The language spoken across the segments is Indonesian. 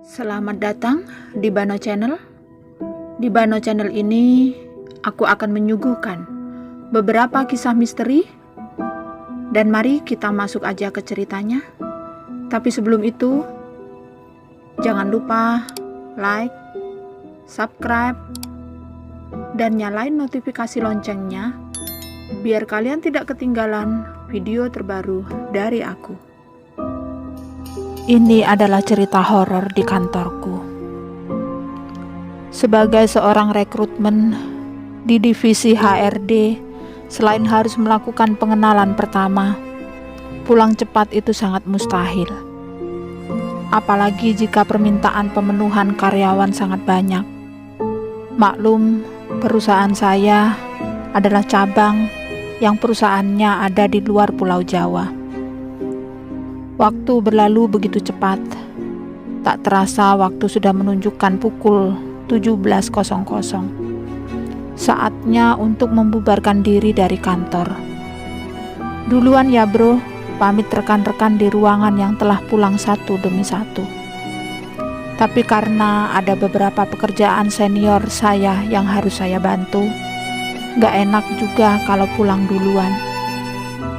Selamat datang di Bano Channel. Di Bano Channel ini, aku akan menyuguhkan beberapa kisah misteri. Dan mari kita masuk aja ke ceritanya. Tapi sebelum itu, jangan lupa like, subscribe, dan nyalain notifikasi loncengnya, biar kalian tidak ketinggalan video terbaru dari aku. Ini adalah cerita horor di kantorku. Sebagai seorang rekrutmen di divisi HRD, selain harus melakukan pengenalan pertama, pulang cepat itu sangat mustahil. Apalagi jika permintaan pemenuhan karyawan sangat banyak. Maklum, perusahaan saya adalah cabang yang perusahaannya ada di luar Pulau Jawa. Waktu berlalu begitu cepat. Tak terasa waktu sudah menunjukkan pukul 17.00. Saatnya untuk membubarkan diri dari kantor. Duluan ya bro, pamit rekan-rekan di ruangan yang telah pulang satu demi satu. Tapi karena ada beberapa pekerjaan senior saya yang harus saya bantu, gak enak juga kalau pulang duluan.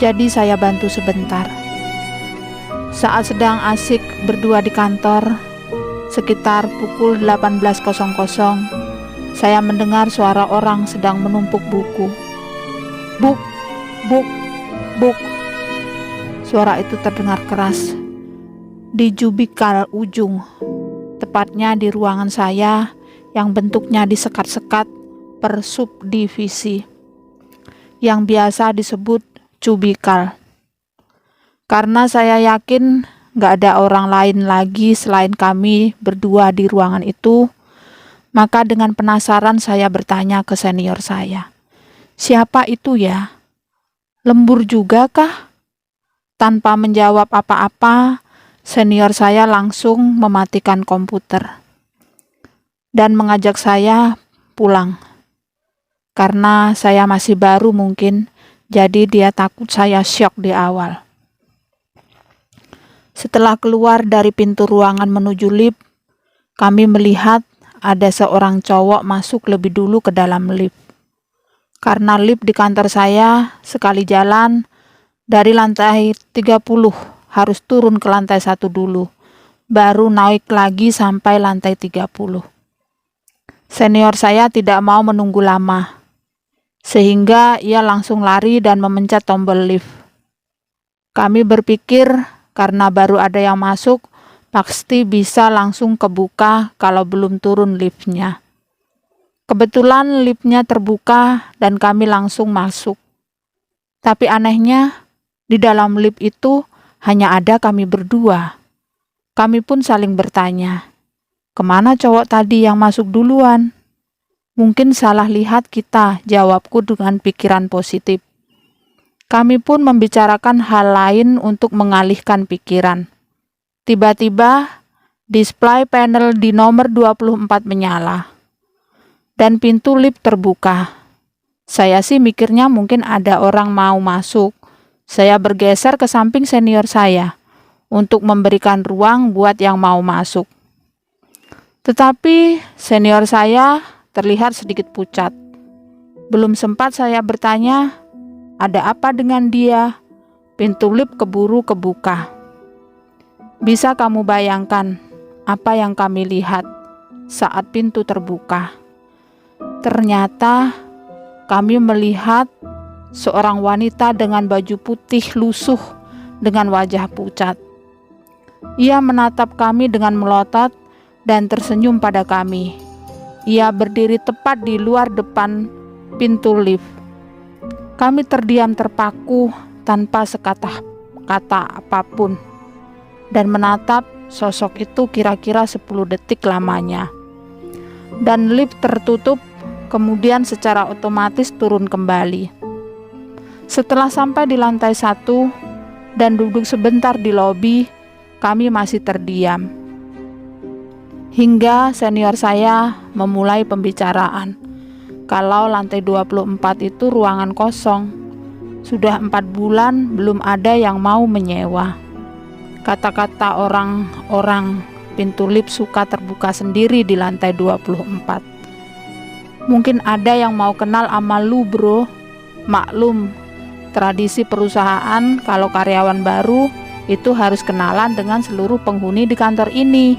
Jadi saya bantu sebentar. Saat sedang asik berdua di kantor, sekitar pukul 18.00, saya mendengar suara orang sedang menumpuk buku. Buk, buk, buk. Suara itu terdengar keras di jubikal ujung, tepatnya di ruangan saya yang bentuknya disekat-sekat per subdivisi, yang biasa disebut cubikal. Karena saya yakin gak ada orang lain lagi selain kami berdua di ruangan itu, maka dengan penasaran saya bertanya ke senior saya, "Siapa itu ya? Lembur juga kah?" Tanpa menjawab apa-apa, senior saya langsung mematikan komputer dan mengajak saya pulang. Karena saya masih baru mungkin, jadi dia takut saya syok di awal. Setelah keluar dari pintu ruangan menuju lift, kami melihat ada seorang cowok masuk lebih dulu ke dalam lift. Karena lift di kantor saya sekali jalan dari lantai 30 harus turun ke lantai 1 dulu, baru naik lagi sampai lantai 30. Senior saya tidak mau menunggu lama, sehingga ia langsung lari dan memencet tombol lift. Kami berpikir karena baru ada yang masuk, pasti bisa langsung kebuka kalau belum turun liftnya. Kebetulan liftnya terbuka dan kami langsung masuk. Tapi anehnya, di dalam lift itu hanya ada kami berdua. Kami pun saling bertanya, kemana cowok tadi yang masuk duluan? Mungkin salah lihat kita, jawabku dengan pikiran positif. Kami pun membicarakan hal lain untuk mengalihkan pikiran. Tiba-tiba, display panel di nomor 24 menyala. Dan pintu lift terbuka. Saya sih mikirnya mungkin ada orang mau masuk. Saya bergeser ke samping senior saya untuk memberikan ruang buat yang mau masuk. Tetapi senior saya terlihat sedikit pucat. Belum sempat saya bertanya, ada apa dengan dia? Pintu lift keburu kebuka. Bisa kamu bayangkan apa yang kami lihat saat pintu terbuka? Ternyata kami melihat seorang wanita dengan baju putih lusuh dengan wajah pucat. Ia menatap kami dengan melotot dan tersenyum pada kami. Ia berdiri tepat di luar depan pintu lift. Kami terdiam terpaku tanpa kata apapun dan menatap sosok itu kira-kira 10 detik lamanya. Dan lift tertutup, kemudian secara otomatis turun kembali. Setelah sampai di lantai 1 dan duduk sebentar di lobi, kami masih terdiam. Hingga senior saya memulai pembicaraan. Kalau lantai 24 itu ruangan kosong. Sudah 4 bulan belum ada yang mau menyewa. Kata-kata orang-orang pintu lift suka terbuka sendiri di lantai 24. Mungkin ada yang mau kenal sama lu, bro. Maklum, tradisi perusahaan kalau karyawan baru itu harus kenalan dengan seluruh penghuni di kantor ini,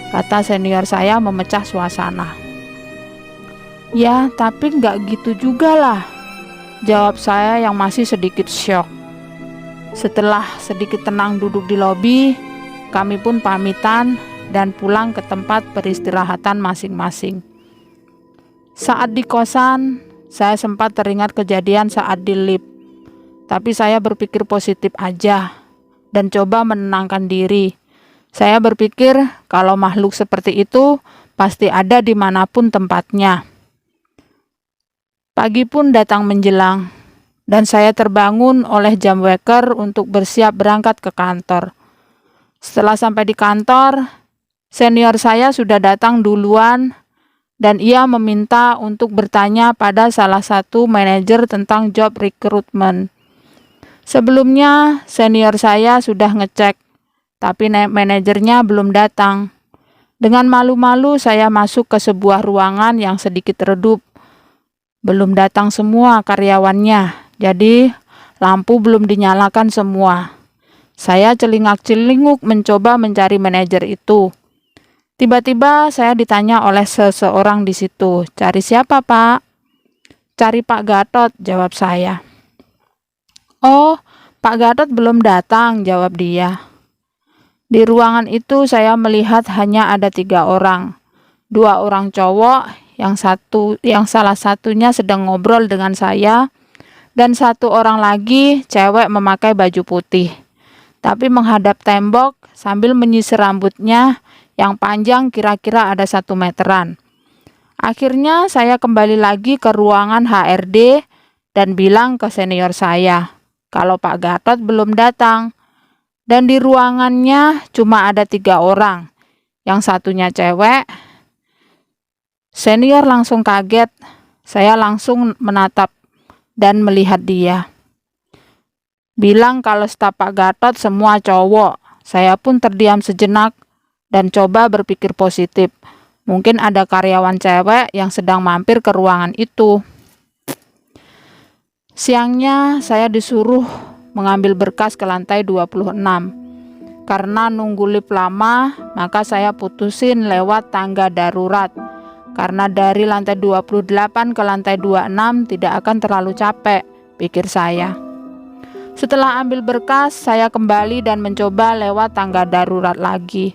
kata senior saya memecah suasana. Ya, tapi nggak gitu juga lah, jawab saya yang masih sedikit syok. Setelah sedikit tenang duduk di lobi, kami pun pamitan dan pulang ke tempat peristirahatan masing-masing. Saat di kosan, saya sempat teringat kejadian saat di lift. Tapi saya berpikir positif aja dan coba menenangkan diri. Saya berpikir kalau makhluk seperti itu pasti ada dimanapun tempatnya. Pagi pun datang menjelang, dan saya terbangun oleh jam weker untuk bersiap berangkat ke kantor. Setelah sampai di kantor, senior saya sudah datang duluan, dan ia meminta untuk bertanya pada salah satu manajer tentang job recruitment. Sebelumnya, senior saya sudah ngecek, tapi manajernya belum datang. Dengan malu-malu, saya masuk ke sebuah ruangan yang sedikit redup. Belum datang semua karyawannya, jadi lampu belum dinyalakan semua. Saya celingak-celinguk mencoba mencari manajer itu. Tiba-tiba saya ditanya oleh seseorang di situ, "Cari siapa, Pak?" "Cari Pak Gatot," jawab saya. "Oh, Pak Gatot belum datang," jawab dia. Di ruangan itu saya melihat hanya ada 3 orang. 2 orang cowok, yang salah satunya sedang ngobrol dengan saya, dan 1 orang lagi cewek memakai baju putih, tapi menghadap tembok sambil menyisir rambutnya yang panjang kira-kira ada 1 meteran. Akhirnya saya kembali lagi ke ruangan HRD dan bilang ke senior saya kalau Pak Gatot belum datang, dan di ruangannya cuma ada 3 orang, yang satunya cewek. Senior langsung kaget, saya langsung menatap dan melihat dia. Bilang kalau staf Pak Gatot semua cowok. Saya pun terdiam sejenak dan coba berpikir positif. Mungkin ada karyawan cewek yang sedang mampir ke ruangan itu. Siangnya saya disuruh mengambil berkas ke lantai 26. Karena nunggu lift lama, maka saya putusin lewat tangga darurat. Karena dari lantai 28 ke lantai 26 tidak akan terlalu capek, pikir saya. Setelah ambil berkas, saya kembali dan mencoba lewat tangga darurat lagi.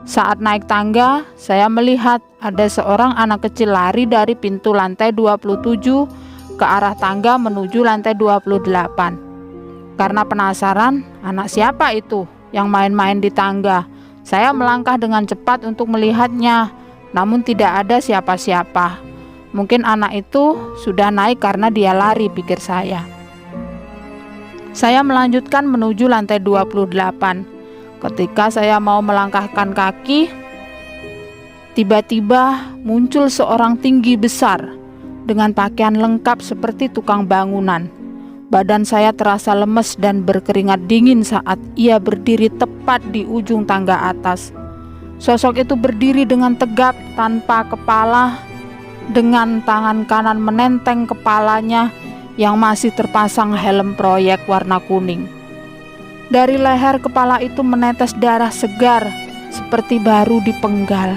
Saat naik tangga, saya melihat ada seorang anak kecil lari dari pintu lantai 27 ke arah tangga menuju lantai 28. Karena penasaran, anak siapa itu yang main-main di tangga? Saya melangkah dengan cepat untuk melihatnya, namun tidak ada siapa-siapa. Mungkin anak itu sudah naik karena dia lari, pikir saya. Saya melanjutkan menuju lantai 28. Ketika saya mau melangkahkan kaki, tiba-tiba muncul seorang tinggi besar dengan pakaian lengkap seperti tukang bangunan. Badan saya terasa lemes dan berkeringat dingin saat ia berdiri tepat di ujung tangga atas. Sosok itu berdiri dengan tegap tanpa kepala, dengan tangan kanan menenteng kepalanya yang masih terpasang helm proyek warna kuning. Dari leher kepala itu menetes darah segar seperti baru dipenggal.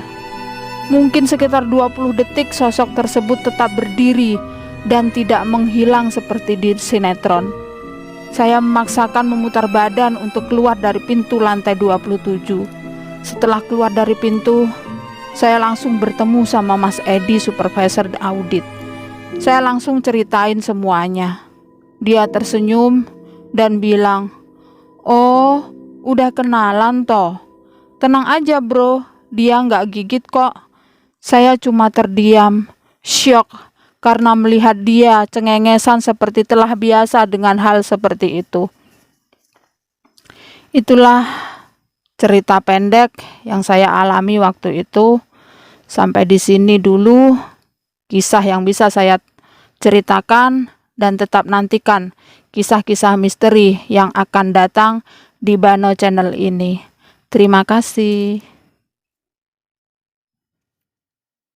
Mungkin sekitar 20 detik sosok tersebut tetap berdiri dan tidak menghilang seperti di sinetron. Saya memaksakan memutar badan untuk keluar dari pintu lantai 27. Setelah keluar dari pintu, saya langsung bertemu sama Mas Edi, supervisor audit. Saya langsung ceritain semuanya. Dia tersenyum dan bilang, "Oh, udah kenalan toh? Tenang aja bro, dia nggak gigit kok." Saya cuma terdiam, syok karena melihat dia cengengesan seperti telah biasa dengan hal seperti itu. Itulah cerita pendek yang saya alami waktu itu. Sampai di sini dulu kisah yang bisa saya ceritakan, dan tetap nantikan kisah-kisah misteri yang akan datang di Bano Channel ini. Terima kasih.